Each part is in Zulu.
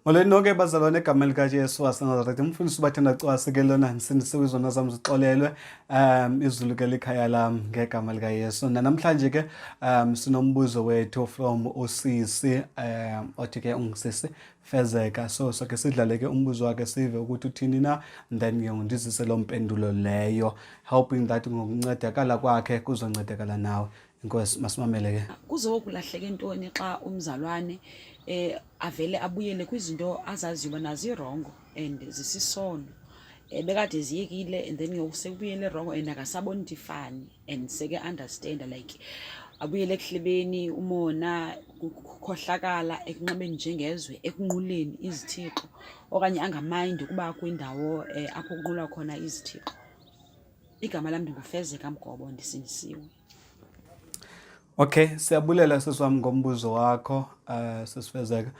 Molweni nonke bazalwane egama likaJesu waseNazaretha. Umfundisi ubathanda cwasi ke lona nsindise kwizona zam zixolelwe izulu ke likhaya lam ngegama likaYesu. Namhlanje ke sinombuzo wethu from usisi othi ke ungisisi fezeka. So ke sidlale ke umbuzo wakhe sive ukuthi uthini na, then ke ndizise lo mpendulo leyo, hoping that ngokuncedakala kwakhe kuzoncedakala nawe. Inkosi, masimamele ke. Kuzokulahleka intoni xa umzalwane avele abuyele kwizinto azaziyo uba nazirongo and zisisono, bekade ziyekile and then sekubuyele rongo and akasaboni ukuthi fani and seke understand, like abuyele ekuhlebeni, umona, ukukhohlakala, ekunqabeni njengezwe, ekunquleni izithixo, okanye angamind ukuba kwindawo apho kunqulwa khona izithixo. Igama lam ndingufezeka Mgobo, ndisindisiwe. Okay, siyabulela seswami ngombuzo wakho sesifezeka.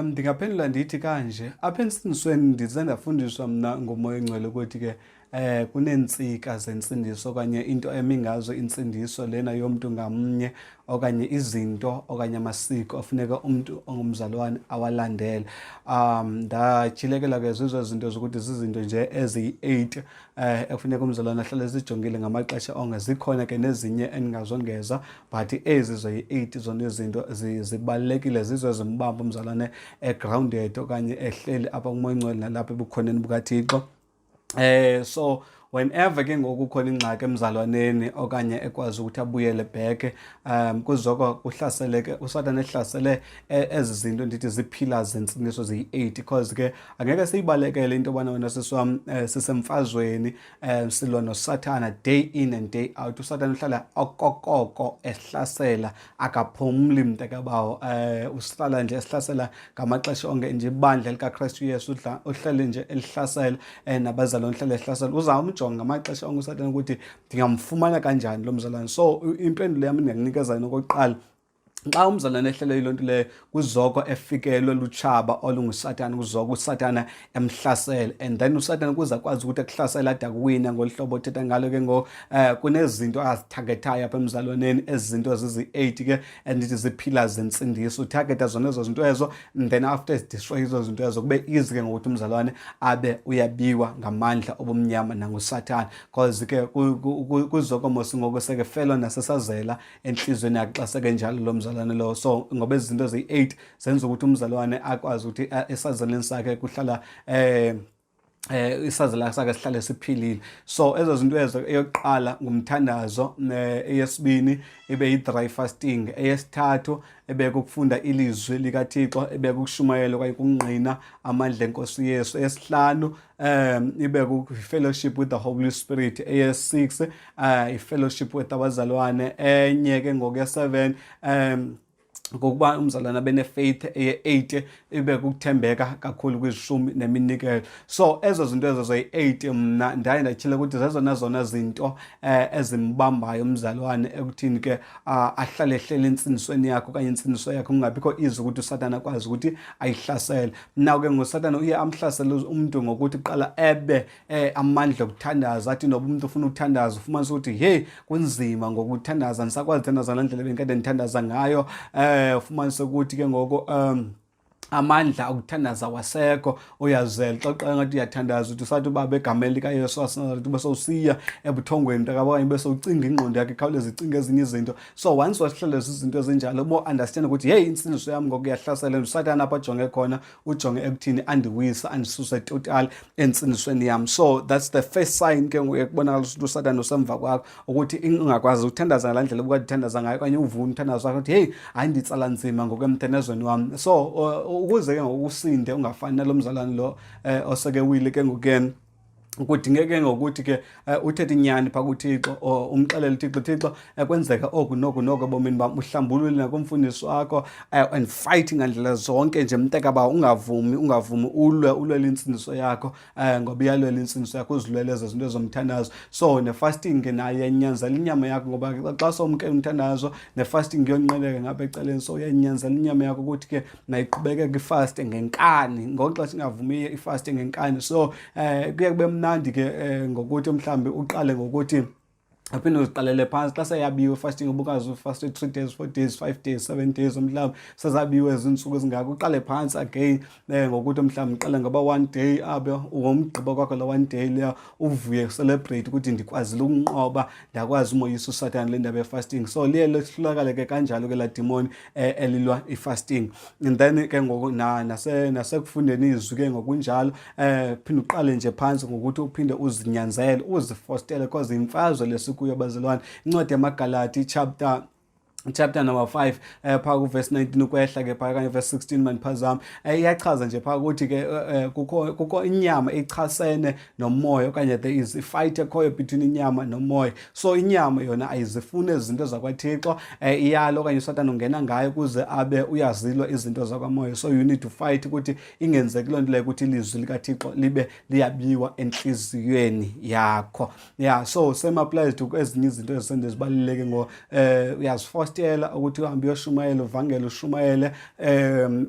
Ndingaphendula ndithi kanje, apha entsindisweni ndize ndafundiswa mna nguMoya Oyingcwele ukuthi ke kuneentsika zensindiso okanye into emi ngazo insindiso lena yomntu ngamnye, okanye izinto okanye amasiko afuneka umntu ongumzalwane awalandele. Ndatyhilekela ke zizo zinto zokuthi zizinto nje eziyi-8 ekufuneka umzalwane ahlale zijongile ngamaxesha onke. Zikhona ke nezinye endingazongeza, but ezi zoyi-8 zona izinto zibalulekile, zizo zimbamba umzalwane grounded okanye ehleli apha kuMoya Oyingcwele nalapha ebukhoneni bukaThixo. So whenever ke ngoku khona ingxaki emzalwaneni okanye ekwazi ukuthi abuyele back, kuzoko kuhlaseleke uSathane ehlasele ezi zinto ndithi zii-pillars zensindiso ziyi-8, because ke angeke siyibalekele into yobana wena siswam sisemfazweni, silwa noSathana day in and day out. uSathane uhlala okokoko ehlasela, akaphumli mntakabawo. Uhlala nje esihlasela ngamaxesha onke nje. Ibandla likaKristu Yesu uhlale nje elihlasela, nabazalwane uhlale ehlasela. Uzawumjonga ngamaxesha onke uSathane ukuthi ndingamfumana kanjani lo mzalwane. So impendulo yam ndingakunikeza okokuqala, xa umzalwane ehlelwe yiloo nto leyo, kuzoko efikelwe lutshaba olunguSathane, kuzoko uSathane emhlasele, and then uSathane kuze akwazi ukuthi ekuhlasela ade akuwina ngolu hlobo othetha ngalo ke ngoku. Kunezinto azithagetayo apha emzalwaneni, ezi zinto zizi-8 ke endithi zii-pillars zensindiso. Uthageta zona ezo zinto ezo, and then after ezidestroy ezo zinto ezo kube easy ke ngokuthi umzalwane abe uyabiwa ngamandla obumnyama nanguSathane, because ke kuzoko mos ngoku sekefelwa nasesazela entliziyweni yakhe xa seke njalo lo mzalwane lo. So ngoba ezi zinto ziyi-8 zenza ukuthi umzalwane akwazi ukuthi esazeleni sakhe kuhlala isazela sakhe sihlale siphilile. So ezo zinto ezo, eyokuqala ngumthandazo, eyesibini ibe yi-dry fasting, eyesithathu ebe kukufunda ilizwi likaThixo, ebe kukushumayela okanye kungqina amandla enkosi Yesu, eyesihlanu ibe ku-fellowship with the Holy Spirit, eyesi-6 i-fellowship with abazalwane, enye ke ngoku ye-7 ngokuba umzalwane abe ne-faith, eye-8 ibe kukuthembeka kakhulu kwizishumi neminikelo. So ezo zinto ezo zoyi-8 mna ndaye ndatyhila ukuthi zezona zona zinto ezimbambayo umzalwane ekuthini ke ahlale ehleli entsindisweni yakhe okanye intsindiso yakhe, kungabikho easy ukuthi uSathane akwazi ukuthi ayihlasele. Mna ke ngoSathane uye amhlasele umntu ngokuthi kuqala ebe amandla okuthandaza, athi noba umntu ufuna ukuthandaza ufumanisa ukuthi hey, kunzima ngokuthandaza, andisakwazi uthandaza ngendlela ebendikade ndithandaza ngayo. Ufumanise ukuthi ke ngoku amandla okuthandaza wasekho, uyazela xa uqala ngathi uyathandaza uthi usathi ubaba egameni likaYesu waseNazaretha ube sowusiya ebuthongweni mntakabo, okanye ube sowucinga ingqondo yakhe ikhawuleze icinga ezinye izinto. So once wasihlele zizinto ezinjalo, ubo-understand ukuthi yeyi, intsindiso yam ngoku iyahlasela, uSathane apho ajonge khona ujonge ekuthini andiwisa, andisuse total entsindisweni yam. So that's the first sign ke ngoku ekubonakala ukuthi uSathane usemva kwakho, ukuthi ungakwazi ukuthandaza ngalaa ndlela ubukade uthandaza ngayo, okanye uvune umthandazo wakho ukuthi heyi, hayi nditsala nzima ngokwemthanazweni wam. So ukuze ke ngokusinde ungafani nalo mzalwane lo oseke wile ke ngokuyena, kudingeke ngokuthi ke uthethe inyani phaa kuThixo, umxelele uThixo, Thixo kwenzeka oku noku noku ebomini bam, uhlambulule nakumfundisi wakho, and fight ngandlela zonke nje mntakaba, ungavumi ulwele intsindiso yakho, ngoba iyalwela intsindiso yakho, uzilwele ezo zinto ezomthandazo. So ne-fasting ke nayo iyanyanzela inyama yakho, ngoba xa somke umthandazo ne-fasting kuyonqeneka ngapha ecaleni. So iyanyanzela inyama yakho ukuthi ke nayiqhubekeke ifaste ngenkani, ngoxesha ingavumiyo ifaste ngenkani. So kuye kube mnandi ke ngokuthi mhlambi uqale ngokuthi aphinde uziqalele phansi xa seyabiwe fasting ubukazi ufaste 3 days 4 days 5 days 7 days mhlawumbe sezabiwe izinsuku ezingaka uqale phansi again ngokuthi mhlawumbe uqale ngoba 1 day abe ngomgqibo kwakho la 1 day leya uvuye celebrate ukuthi ndikwazile ukunqoba ndakwazi umoyisa uSathane le ndaba fasting. So liye lehlulakale ke kanjalo ke la demon elilwa ifasting. And then ke ngoku nasekufundeni izwi ke ngokunjalo phinde uqale nje phansi ngokuthi uphinde uzinyanzele uzifostele because imfazwe lesikuyo bazalwane. Incwadi yamaGalati chapter number 5 phaka kuverse 19 ukwehla ke phaka kanye verse 16 maniphazama iyachaza nje phaka ukuthi ke kukho inyama echasene nomoya okanye there is a fight ekhoyo between inyama nomoya. So inyama yona ayizifune izinto zakwaThixo iyalo okanye uSathane ungena ngayo kuze abe uyazilwa izinto zakwamoya. So you need to fight ukuthi ingenzeki lonto leyo ukuthi ilizwi likaThixo libe liyabiwa enhliziyweni yakho. Yeah, so same applies to ezinye izinto ezisende zibaluleke ngo uyazifostela ukuthi uhambe uyoshumayela uvangele ushumayele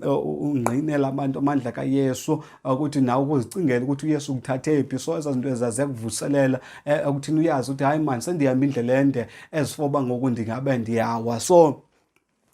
ungqinela abantu amandla kaYesu ukuthi nawe ukuzicingela ukuthi uYesu ukuthathephi. So ezazinto ezaziyakuvuselela ukuthi uyazi ukuthi hayi man sendihamba indlela ende ezifoba ngoku ndingabe ndiyawa. So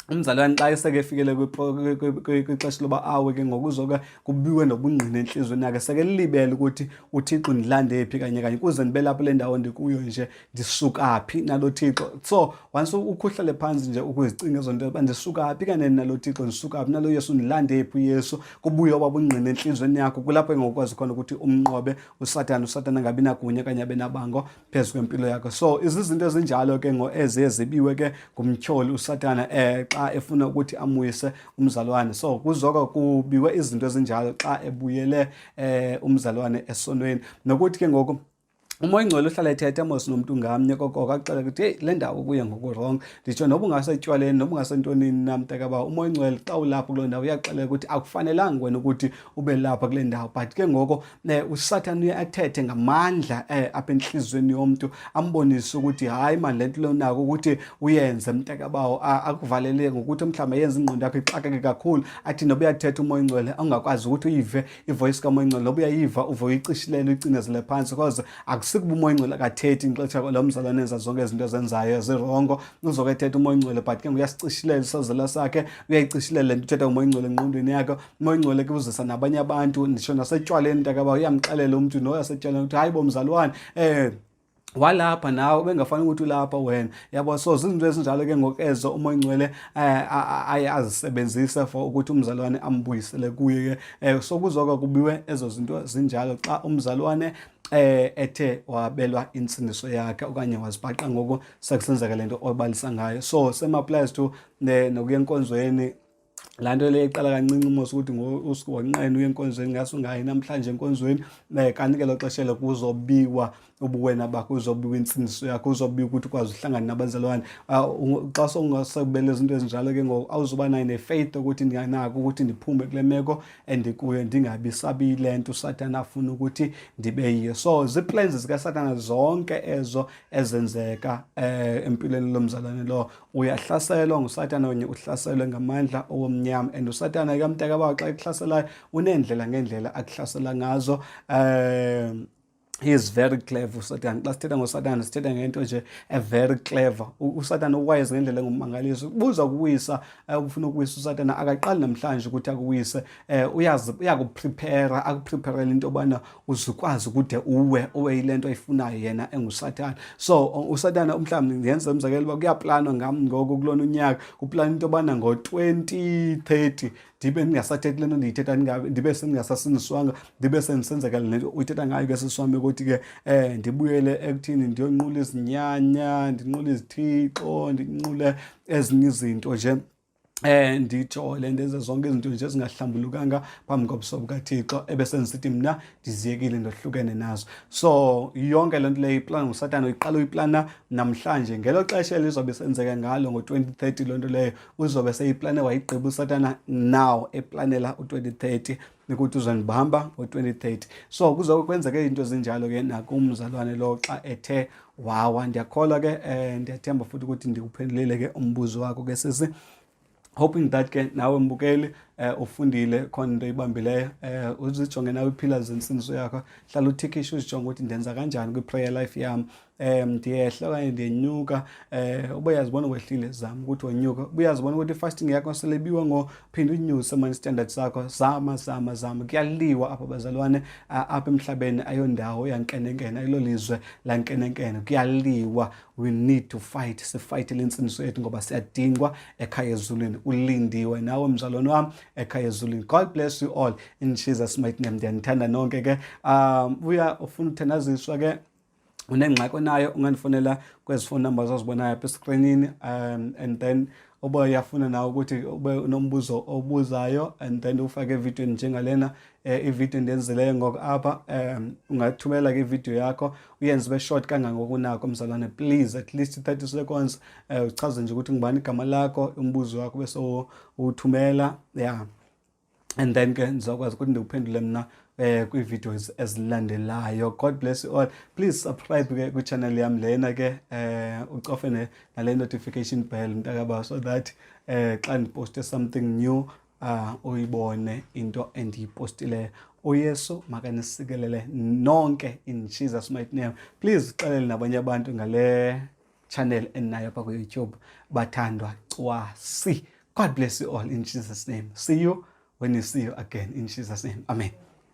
umzalwane xa esekefikele kwixesha loba awe ke ngokuzoke kubiwe nobungqina enhlizweni yakhe seke lilibele ukuthi uThixo ndilande phi kanye kuze ndibe lapho le ndawo ndikuyo nje ndisuka phi nalo Thixo. So once ukhuhlale phansi nje ukuzicinga zonto bandisuka phi kanene nalo Thixo ndisuka phi nalo Yesu ndilande phi Yesu kubuye wabungqina enhlizweni yakho kulapho ngokwazi khona ukuthi umnqobe uSathane angabi nakunye kanye abe nabango phezulu kwempilo yakho. So izinto ezinjalo ke ezibiwe ke ngumtyholi uSathane xa efuna ukuthi amuyise umzalwane. So kuzoka kubiwe izinto ezinjalo xa ebuyele umzalwane esonweni nokuthi ke ngoku umoya ingcwele uhlala ethetha mos nomuntu ngamnye koko akaxela ukuthi hey le ndawo kuye ngoku-wrong nditsho noba ungasetywaleni noba ungasentonini namntakaba umoya ingcwele xa ulapho kuloo ndawo uyaxelela ukuthi akufanelanga wena ukuthi ube lapha kule ndawo. But ke ngoko uSathane uye athethe ngamandla apha enhliziyweni yomntu ambonise ukuthi hayi mani le nto lonako ukuthi uyenze mntakabawo akuvalele ngokuthi mhlawumbe yenze ingqondo yakho ixakeke kakhulu athi noba uyathetha umoya ingcwele ungakwazi ukuthi uyive ivoice kamoya ingcwele noba uyayiva uve uyicishilele uyicinezele phansi because sikuba umoya ingcwele akathethi ngixesha lo mzalwane enza zonke izinto ezenzayo zirongo uzoke ethetha umoya ingcwele but ke uyasicishilele isazela sakhe uyayicishilele le nto uthetha umoya ingcwele engqondweni yakhe. Umoya ingcwele ke uzisa nabanye abantu ndisho nasetywaleni ntakaba uyamxelela umntu noyasetywaleni ukuthi hayi bo mzalwane walapha nawe bengafani ukuthi ulapha wena yabo. So izinto ezinjalo ke ngokezo umoya ingcwele ayazisebenzisa for ukuthi umzalwane ambuyisele kuye ke so kuzoka kubiwe ezo zinto zinjalo xa umzalwane ethe wabelwa insindiso yakhe okanye wazibhaqa ngoku sekusenzeka lento obalisa ngayo. So same applies to nokuya enkonzweni. La nto le iqala kancinci mos ukuthi ngosuku wanqena uye enkonzweni ngase ungayi namhlanje enkonzweni kanti ke lo xesha kuzobiwa ubuwena bakho uzobiwa insindiso yakho uzobiwa ukuthi ukwazi uhlangana nabazalwane. Xa songasebele izinto ezinjalo ke ngoku awuzoba nayo nefaith ukuthi ndinganako ukuthi ndiphume kule meko endikuyo ndingabi sabi le nto uSathane afuna ukuthi ndibe yiyo. So ziplans zikaSathane zonke ezo ezenzeka empilweni lomzalwane lo uyahlaselwa nguSathane onye uhlaselwe ngamandla owomnyama and uSathane kamntakabawo xa ekuhlaselayo unendlela ngendlela akuhlasela ngazo. He is very clever uSathane. Xa sithetha ngoSathane sithetha ngento nje very clever. uSathane uwise ngendlela engumangaliso. Buza kuwisa ufuna ukuwisa uSathane akaqali namhlanje ukuthi akuwise uyakuprepare akupreparele into obana uzukwazi ukude uwe yilento ayifunayo yena enguSathane. So uSathane mhlawumbe ngenza umzekelo uba kuyaplanwa ngami ngoku kulona unyaka kuplan into obana ngo-2030 ndibe ndingasathethi le nto ndiyithetha ndibe sendingasasiniswanga ndibe sendisenzeka le nto uyithetha ngayo ke siswami ukuthi ke ndibuyele ekuthini ndiyonqula izinyanya ndinqule izithixo ndinqule ezinye izinto nje ndijole ndenze zonke izinto nje ezingahlambulukanga phambi kobuso bukaThixo ebese ndisithi mna ndiziyekile ndohlukene nazo. So yonke le nto leyo iplan nguSathane uyiqala uyiplana namhlanje ngelo xesha elizobe senzeka ngalo ngo-2030 loo nto leyo uzobe seyiplane wayigqiba uSathane now eplanela u-2030 ukuthi uzondibamba ngo-2030. So kuzobe kwenzeka izinto ezinjalo ke nakumzalwane lo xa ethe wawa. Ndiyakholwa ke ndiyathemba futhi ukuthi ndikuphendulile ke umbuzo wakho ke sisi. Hoping that ke nawe mbukeli ufundile khona into ibambileyo uzijonge nawe ipillars zensindiso yakho hlala uthikisha uzijonge ukuthi ndenza kanjani kwi-prayer life yami ndiyehla okanye ndiyenyuka, uba uyazibona wehlile zama ukuthi wenyuka, uba uyazibona ukuthi i-fasting yakho selebiwa ngophinde unyuse mani standard sakho, zama kuyaliwa apha bazalwane, apha emhlabeni ayondawo yankenenkene, ayilo lizwe lankenenkene, kuyaliwa. We need to fight, sifayithele intsindiso yethu ngoba siyadingwa ekhaya ezulwini. Ulindiwe nawe mzalwane wami ekhaya ezulwini. God bless you all in Jesus mighty name. Ndiyanithanda nonke ke. Ufuna ukuthandaziswa ke, unengxaki onayo, ungandifonela kwezi phone numbers ozibonayo apha esikrinini, and then uba uyafuna nawe ukuthi ube unombuzo obuzayo and then ufake evidweni njengalena, ivideo endenzileyo ngoku apha, ungathumela ke ivideo yakho uyenze ube short kangangokunako mzalwane, please, at least 30 seconds, uchaze nje ukuthi ngubani igama lakho, umbuzo wakho bese uthumela, yeah. And then ke ndizawukwazi ukuthi ndiwuphendule mna kwi-videos ezilandelayo. God bless you all. Please subscribe ke kwi-channel yam lena ke, ucofe nale notification bell mntakaba, so that xa ndiposte something new uyibone into endiyipostileyo. uYesu makanisikelele nonke in Jesus mighty name. Please xelele nabanye abantu ngale channel eninayo apha ku-YouTube, bathandwa cwasi. God bless you all in Jesus name. See you when you see you again in Jesus name. Amen.